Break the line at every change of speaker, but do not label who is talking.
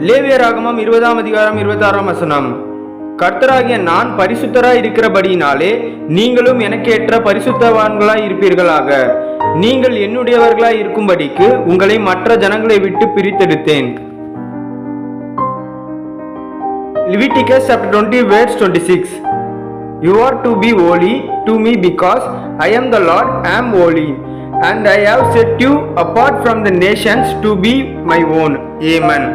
லேவியராகமம் 20ஆம் அதிகாரம் 26ஆம் வசனம். கர்த்தராகிய நான் பரிசுத்தராய் இருக்கிறபடியினாலே நீங்களும் எனக்கேற்ற பரிசுத்தவான்களாய் இருப்பீர்களாக. நீங்கள் என்னுடையவர்களாய் இருக்கும்படிக்கு உங்களை மற்ற ஜனங்களை விட்டு பிரித்தெடுத்தேன். Leviticus chapter 20 verse 26. You are to be holy to me because I am the Lord, am holy, and I have set you apart from the nations to be my own. Amen.